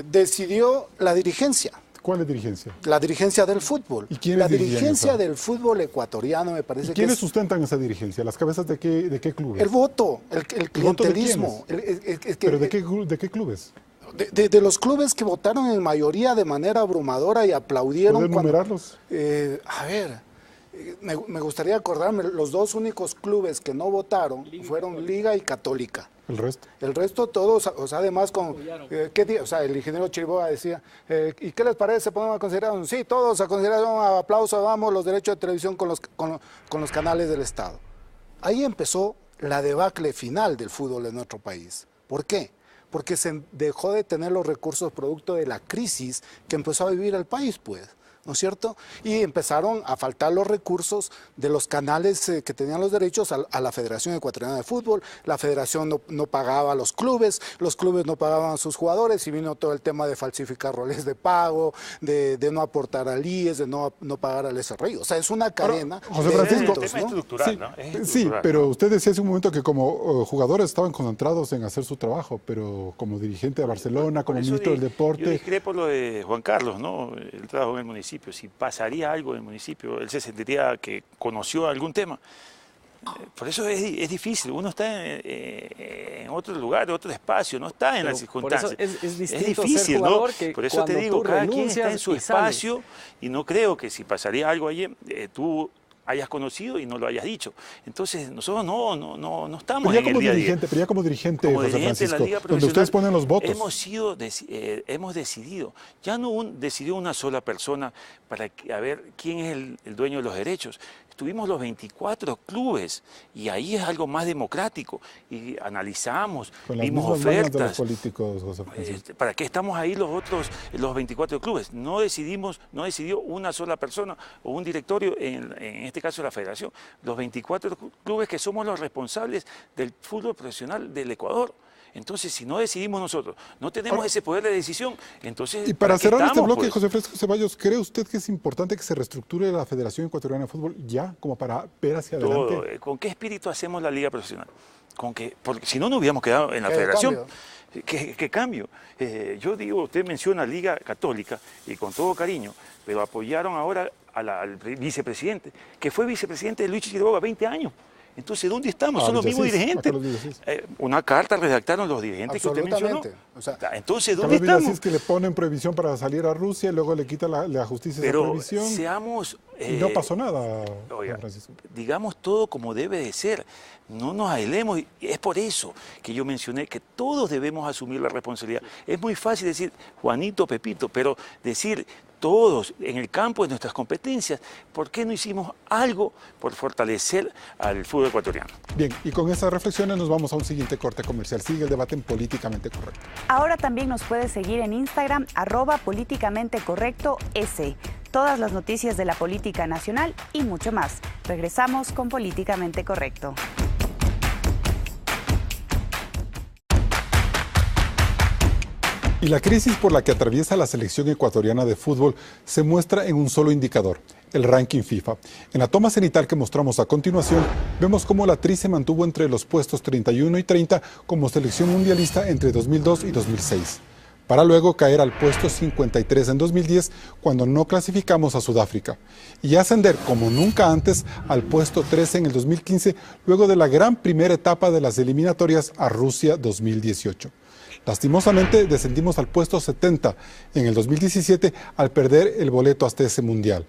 decidió la dirigencia. ¿Cuál es dirigencia? La dirigencia del fútbol. ¿Y quiénes la dirigencia del fútbol ecuatoriano me parece que ¿Quiénes sustentan esa dirigencia? ¿Las cabezas de qué clubes? El voto, el clientelismo. ¿Pero de qué clubes? De los clubes que votaron en mayoría de manera abrumadora y aplaudieron. ¿Pueden numerarlos? A ver, me gustaría acordarme, los dos únicos clubes que no votaron fueron Liga y Católica. ¿El resto? El resto todos, o sea, además con, el ingeniero Chiriboga decía, ¿y qué les parece? ¿Podemos considerar? Sí, todos a considerar un aplauso, damos los derechos de televisión con los canales del Estado. Ahí empezó la debacle final del fútbol en nuestro país. ¿Por qué? Porque se dejó de tener los recursos producto de la crisis que empezó a vivir el país, pues. ¿No es cierto? Y empezaron a faltar los recursos de los canales que tenían los derechos a la Federación Ecuatoriana de Fútbol. La federación no pagaba a los clubes no pagaban a sus jugadores y vino todo el tema de falsificar roles de pago, de no aportar al IES, de no pagar al SRI. O sea, es una cadena. José Francisco, es estructural, ¿no? Sí, pero usted decía hace un momento que como jugadores estaban concentrados en hacer su trabajo, pero como dirigente de Barcelona, como ministro del Deporte... Yo discrepo lo de Juan Carlos, ¿no? El trabajo en el municipio. Si pasaría algo en el municipio, él se sentiría que conoció algún tema. Por eso es difícil, uno está en otro lugar, otro espacio, no está en las circunstancias. Es distinto difícil, ser jugador, ¿no? que por eso te digo, cada quien está en su espacio sales. Y no creo que si pasaría algo allí, tú hayas conocido y no lo hayas dicho. Entonces, nosotros no estamos en el día a día. Pero ya como dirigente, José Francisco, en la Liga donde ustedes ponen los votos. Hemos decidido, ya no decidió una sola persona para ver quién es el dueño de los derechos. Estuvimos los 24 clubes y ahí es algo más democrático y analizamos, vimos ofertas. De los políticos, José Francisco. ¿Para qué estamos ahí los 24 clubes? No decidió una sola persona o un directorio, en este caso la federación. Los 24 clubes que somos los responsables del fútbol profesional del Ecuador. Entonces, si no decidimos nosotros, no tenemos ese poder de decisión, entonces... Y para cerrar este bloque, José Francisco Ceballos, ¿cree usted que es importante que se reestructure la Federación Ecuatoriana de Fútbol ya, como para ver hacia adelante? ¿Con qué espíritu hacemos la Liga Profesional? Porque si no hubiéramos quedado en la Federación. ¿Qué cambio? Yo digo, usted menciona Liga Católica, y con todo cariño, pero apoyaron ahora al vicepresidente, que fue vicepresidente de Luis Chiriboga 20 años. Entonces, ¿dónde estamos? Son los mismos dirigentes. Una carta redactaron los dirigentes que usted mencionó. O sea, entonces, ¿dónde estamos? Es que le ponen prohibición para salir a Rusia y luego le quita la justicia esa prohibición. Y no pasó nada, Francisco. Digamos todo como debe de ser. No nos aislemos. Es por eso que yo mencioné que todos debemos asumir la responsabilidad. Es muy fácil decir Juanito, Pepito, pero decir todos en el campo de nuestras competencias, ¿por qué no hicimos algo por fortalecer al fútbol ecuatoriano? Bien, y con esas reflexiones nos vamos a un siguiente corte comercial. Sigue el debate en Políticamente Correcto. Ahora también nos puedes seguir en Instagram, @políticamentecorrecto_s. Todas las noticias de la política nacional y mucho más. Regresamos con Políticamente Correcto. Y la crisis por la que atraviesa la selección ecuatoriana de fútbol se muestra en un solo indicador, el ranking FIFA. En la toma cenital que mostramos a continuación, vemos cómo la Tri se mantuvo entre los puestos 31 y 30 como selección mundialista entre 2002 y 2006, para luego caer al puesto 53 en 2010 cuando no clasificamos a Sudáfrica, y ascender como nunca antes al puesto 13 en el 2015 luego de la gran primera etapa de las eliminatorias a Rusia 2018. Lastimosamente descendimos al puesto 70 en el 2017 al perder el boleto hasta ese mundial.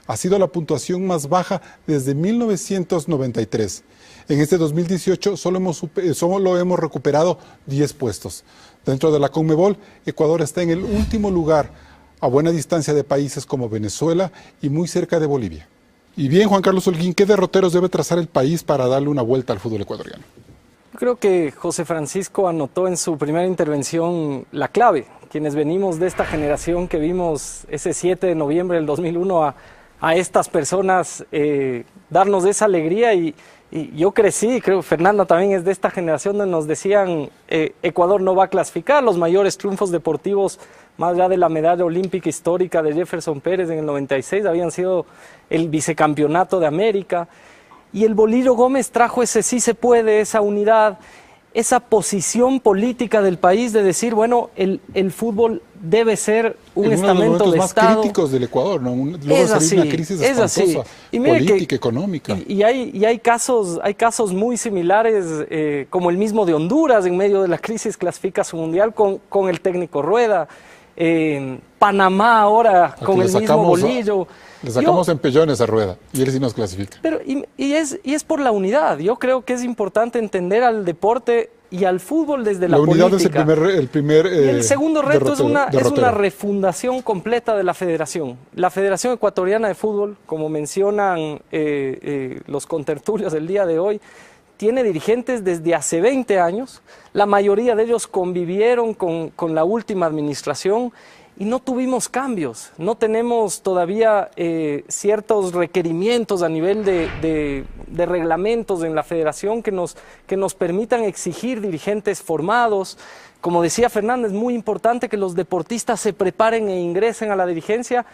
Ha sido la puntuación más baja desde 1993. En este 2018 solo hemos recuperado 10 puestos. Dentro de la Conmebol, Ecuador está en el último lugar, a buena distancia de países como Venezuela y muy cerca de Bolivia. Y bien, Juan Carlos Holguín, ¿qué derroteros debe trazar el país para darle una vuelta al fútbol ecuatoriano? Creo que José Francisco anotó en su primera intervención la clave. Quienes venimos de esta generación que vimos ese 7 de noviembre del 2001 a estas personas darnos esa alegría y yo crecí, creo que Fernanda también es de esta generación donde nos decían Ecuador no va a clasificar. Los mayores triunfos deportivos, más allá de la medalla olímpica histórica de Jefferson Pérez en el 96, habían sido el vicecampeonato de América. Y el Bolillo Gómez trajo ese sí se puede, esa unidad. esa posición política del país de decir, bueno, el fútbol debe ser un estamento de más Estado. Críticos del Ecuador, ¿no? Luego Es así, una crisis espantosa, política, económica. Y hay casos muy similares, como el mismo de Honduras, en medio de la crisis clasifica su mundial con el técnico Rueda. Panamá ahora con el mismo Bolillo. Le sacamos empellones a Rueda y él sí nos clasifica. Pero, y es por la unidad. Yo creo que es importante entender al deporte y al fútbol desde la política. La unidad es el primer y el segundo reto es una refundación completa de la federación. La Federación Ecuatoriana de Fútbol, como mencionan los contertulios del día de hoy, tiene dirigentes desde hace 20 años. La mayoría de ellos convivieron con la última administración y no tuvimos cambios. No tenemos todavía ciertos requerimientos a nivel de reglamentos en la federación que nos permitan exigir dirigentes formados. Como decía Fernando, es muy importante que los deportistas se preparen e ingresen a la dirigencia.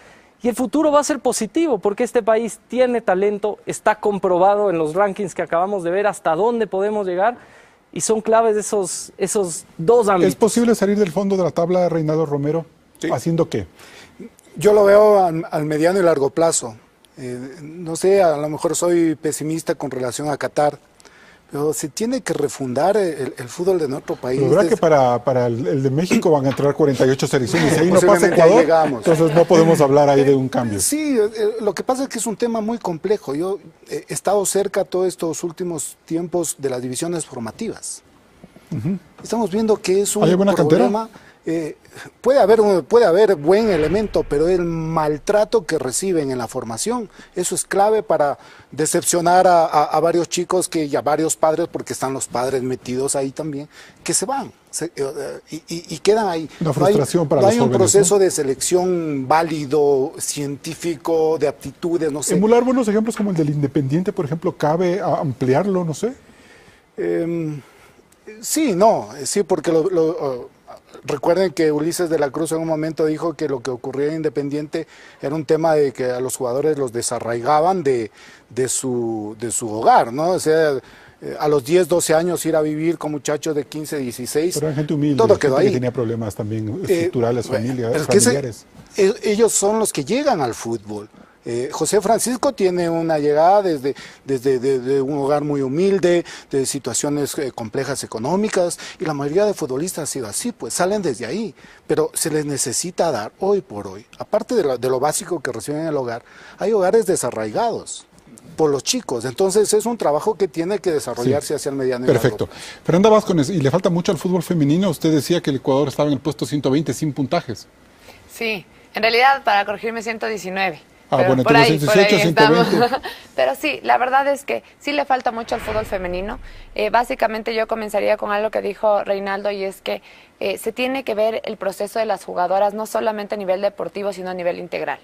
Y el futuro va a ser positivo porque este país tiene talento, está comprobado en los rankings que acabamos de ver hasta dónde podemos llegar y son claves esos dos ámbitos. ¿Es posible salir del fondo de la tabla, Reinaldo Romero? Sí. ¿Haciendo qué? Yo lo veo al mediano y largo plazo. No sé, a lo mejor soy pesimista con relación a Qatar, pero se tiene que refundar el fútbol de nuestro país. La verdad que para el de México van a entrar 48 selecciones y ahí no pasa Ecuador, entonces no podemos hablar ahí de un cambio. Sí, lo que pasa es que es un tema muy complejo. Yo he estado cerca todos estos últimos tiempos de las divisiones formativas. Estamos viendo que es un problema. Puede haber buen elemento, pero el maltrato que reciben en la formación, eso es clave para decepcionar a varios chicos y a varios padres, porque están los padres metidos ahí también, que se van y quedan ahí. Una frustración para los jóvenes, no hay un proceso de selección válido, científico, de aptitudes, no sé. Emular buenos ejemplos como el del Independiente, por ejemplo, ¿cabe ampliarlo, no sé? Sí, porque recuerden que Ulises de la Cruz en un momento dijo que lo que ocurría en Independiente era un tema de que a los jugadores los desarraigaban de su hogar, ¿no? O sea, a los 10, 12 años ir a vivir con muchachos de 15, 16. Pero hay gente humilde, todo quedó ahí. Que tenía problemas también estructurales, familiares. Ellos son los que llegan al fútbol. José Francisco tiene una llegada desde un hogar muy humilde, de situaciones complejas económicas, y la mayoría de futbolistas ha sido así, pues salen desde ahí, pero se les necesita dar hoy por hoy, aparte de lo básico que reciben en el hogar, hay hogares desarraigados por los chicos, entonces es un trabajo que tiene que desarrollarse hacia el mediano y perfecto. largo. Fernanda Vázquez, y le falta mucho al fútbol femenino, usted decía que el Ecuador estaba en el puesto 120 sin puntajes. Sí, en realidad, para corregirme, 119. Pero bueno, por ahí, 118, 120. Pero sí, la verdad es que sí le falta mucho al fútbol femenino. Básicamente yo comenzaría con algo que dijo Reinaldo, y es que se tiene que ver el proceso de las jugadoras no solamente a nivel deportivo, sino a nivel integral.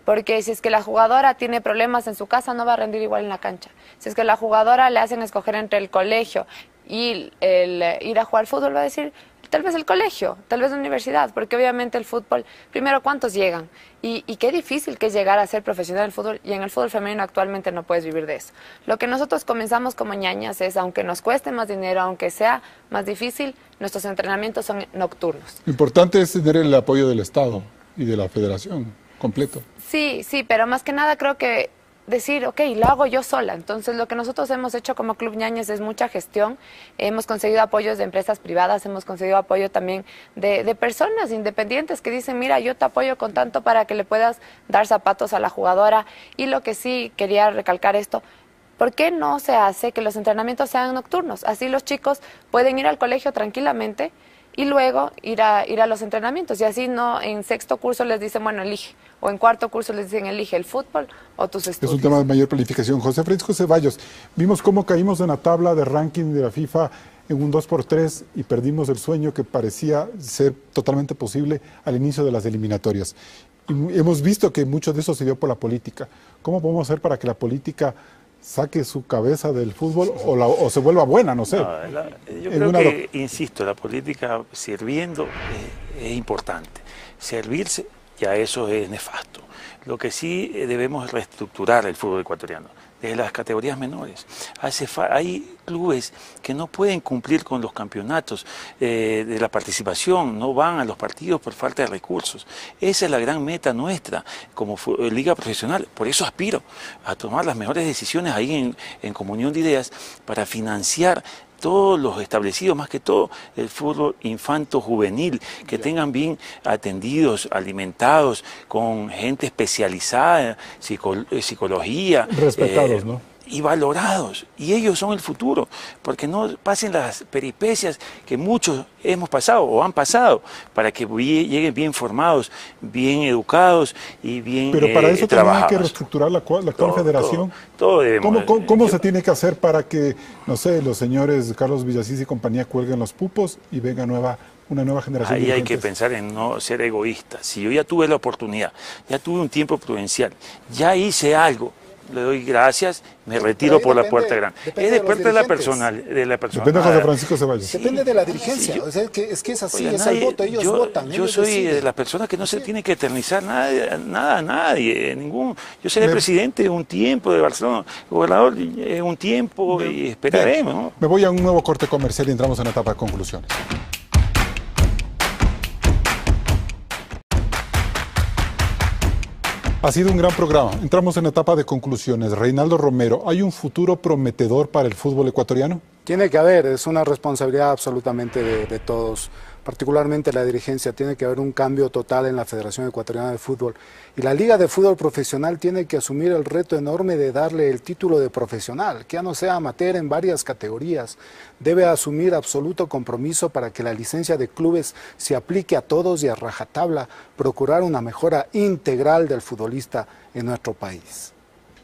Porque si es que la jugadora tiene problemas en su casa, no va a rendir igual en la cancha. Si es que la jugadora le hacen escoger entre el colegio y el ir a jugar fútbol, va a decir tal vez el colegio, tal vez la universidad, porque obviamente el fútbol, primero, ¿cuántos llegan? Y qué difícil que es llegar a ser profesional del fútbol, y en el fútbol femenino actualmente no puedes vivir de eso. Lo que nosotros comenzamos como ñañas es, aunque nos cueste más dinero, aunque sea más difícil, nuestros entrenamientos son nocturnos. Lo importante es tener el apoyo del Estado y de la Federación completo. Sí, pero más que nada creo que decir, ok, lo hago yo sola. Entonces, lo que nosotros hemos hecho como Club Ñañez es mucha gestión. Hemos conseguido apoyos de empresas privadas, hemos conseguido apoyo también de personas independientes que dicen, mira, yo te apoyo con tanto para que le puedas dar zapatos a la jugadora. Y lo que sí quería recalcar esto, ¿por qué no se hace que los entrenamientos sean nocturnos? Así los chicos pueden ir al colegio tranquilamente y luego ir a los entrenamientos. Y así no, en sexto curso les dicen, bueno, elige. O en cuarto curso les dicen, elige el fútbol o tus estudios. Es un tema de mayor planificación. José Francisco Ceballos, vimos cómo caímos en la tabla de ranking de la FIFA en un 2x3 y perdimos el sueño que parecía ser totalmente posible al inicio de las eliminatorias. Y hemos visto que mucho de eso se dio por la política. ¿Cómo podemos hacer para que la política saque su cabeza del fútbol o se vuelva buena, no sé? Yo creo que, insisto, la política sirviendo es importante. Servirse, ya eso es nefasto. Lo que sí debemos reestructurar el fútbol ecuatoriano. desde las categorías menores. Hay clubes que no pueden cumplir con los campeonatos de la participación, no van a los partidos por falta de recursos. Esa es la gran meta nuestra como liga profesional. Por eso aspiro a tomar las mejores decisiones ahí en comunión de ideas para financiar todos los establecidos, más que todo el fútbol infanto-juvenil, que tengan bien atendidos, alimentados, con gente especializada, psicología. Respetados, ¿no? Y valorados, y ellos son el futuro, porque no pasen las peripecias que muchos hemos pasado o han pasado, para que lleguen bien formados, bien educados y bien trabajados. Pero para eso también hay que reestructurar la actual federación. Todo debemos. ¿Cómo se tiene que hacer para que, no sé, los señores Carlos Villasís y compañía cuelguen los pupos y venga una nueva generación? Ahí hay que pensar en no ser egoísta. Si yo ya tuve la oportunidad, ya tuve un tiempo prudencial, ya hice algo, le doy gracias, me retiro por la puerta grande. Es depende de la persona. Depende de José Francisco Ceballos. Sí. Depende de la dirigencia. O sea, es que es así, es el voto, ellos votan. Yo soy de las personas que no se tiene que eternizar nada a nadie. Yo seré presidente un tiempo de Barcelona, gobernador un tiempo y esperaremos. ¿No? Me voy a un nuevo corte comercial y entramos en la etapa de conclusiones. Ha sido un gran programa. Entramos en la etapa de conclusiones. Reinaldo Romero, ¿hay un futuro prometedor para el fútbol ecuatoriano? Tiene que haber, es una responsabilidad absolutamente de todos, particularmente la dirigencia. Tiene que haber un cambio total en la Federación Ecuatoriana de Fútbol. Y la Liga de Fútbol Profesional tiene que asumir el reto enorme de darle el título de profesional, que ya no sea amateur en varias categorías. Debe asumir absoluto compromiso para que la licencia de clubes se aplique a todos y a rajatabla, procurar una mejora integral del futbolista en nuestro país.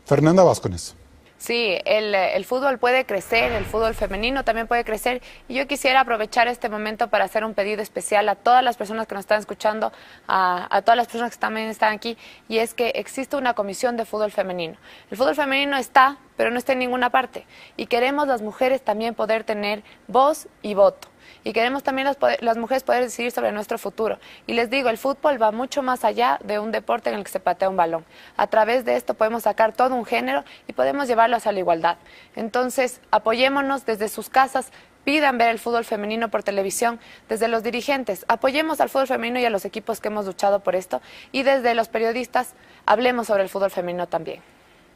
Fernanda Vázquez. Sí, el fútbol puede crecer, el fútbol femenino también puede crecer, y yo quisiera aprovechar este momento para hacer un pedido especial a todas las personas que nos están escuchando, a todas las personas que también están aquí, y es que existe una comisión de fútbol femenino. El fútbol femenino está, pero no está en ninguna parte, y queremos las mujeres también poder tener voz y voto. Y queremos también las mujeres poder decidir sobre nuestro futuro. Y les digo, el fútbol va mucho más allá de un deporte en el que se patea un balón. A través de esto podemos sacar todo un género y podemos llevarlo hacia la igualdad. Entonces, apoyémonos desde sus casas, pidan ver el fútbol femenino por televisión, desde los dirigentes, apoyemos al fútbol femenino y a los equipos que hemos luchado por esto, y desde los periodistas, hablemos sobre el fútbol femenino también.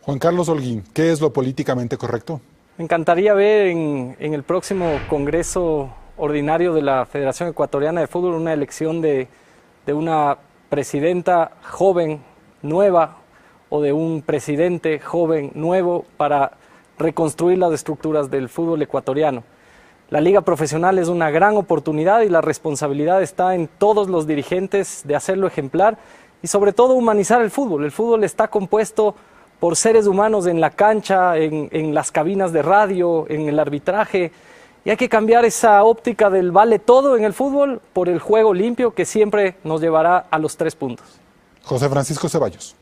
Juan Carlos Holguín, ¿qué es lo políticamente correcto? Me encantaría ver en el próximo Congreso Ordinario de la Federación Ecuatoriana de Fútbol una elección de una presidenta joven, nueva, o de un presidente joven, nuevo, para reconstruir las estructuras del fútbol ecuatoriano. La Liga Profesional es una gran oportunidad y la responsabilidad está en todos los dirigentes de hacerlo ejemplar y sobre todo humanizar el fútbol. El fútbol está compuesto por seres humanos en la cancha, en las cabinas de radio, en el arbitraje. Y hay que cambiar esa óptica del vale todo en el fútbol por el juego limpio que siempre nos llevará a los 3 puntos. José Francisco Ceballos.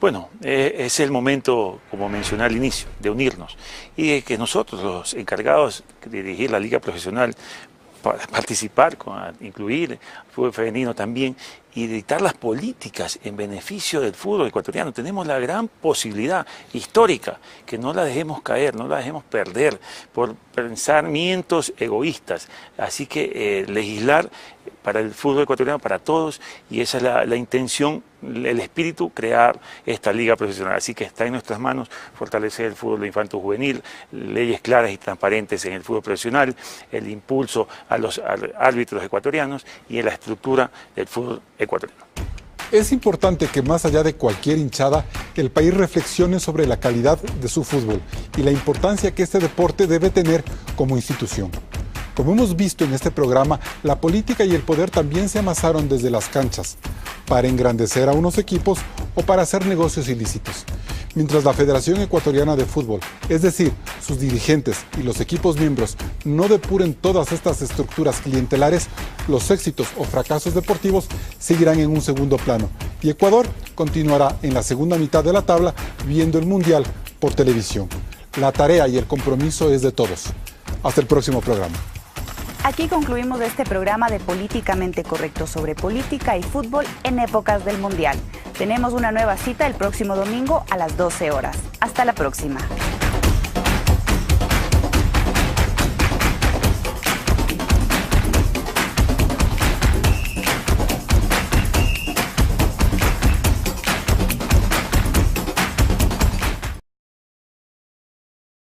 Bueno, es el momento, como mencioné al inicio, de unirnos y de que nosotros, los encargados de dirigir la Liga Profesional, para participar, incluir el fútbol femenino también, y dictar las políticas en beneficio del fútbol ecuatoriano. Tenemos la gran posibilidad histórica, que no la dejemos caer, no la dejemos perder por pensamientos egoístas. Así que legislar para el fútbol ecuatoriano, para todos, y esa es la intención, el espíritu, crear esta liga profesional. Así que está en nuestras manos fortalecer el fútbol infanto-juvenil, leyes claras y transparentes en el fútbol profesional, el impulso a los árbitros ecuatorianos y en la estructura del fútbol ecuatoriano. Es importante que más allá de cualquier hinchada, el país reflexione sobre la calidad de su fútbol y la importancia que este deporte debe tener como institución. Como hemos visto en este programa, la política y el poder también se amasaron desde las canchas, para engrandecer a unos equipos o para hacer negocios ilícitos. Mientras la Federación Ecuatoriana de Fútbol, es decir, sus dirigentes y los equipos miembros, no depuren todas estas estructuras clientelares, los éxitos o fracasos deportivos seguirán en un segundo plano y Ecuador continuará en la segunda mitad de la tabla viendo el Mundial por televisión. La tarea y el compromiso es de todos. Hasta el próximo programa. Aquí concluimos este programa de Políticamente Correcto sobre política y fútbol en épocas del Mundial. Tenemos una nueva cita el próximo domingo a las 12 horas. Hasta la próxima.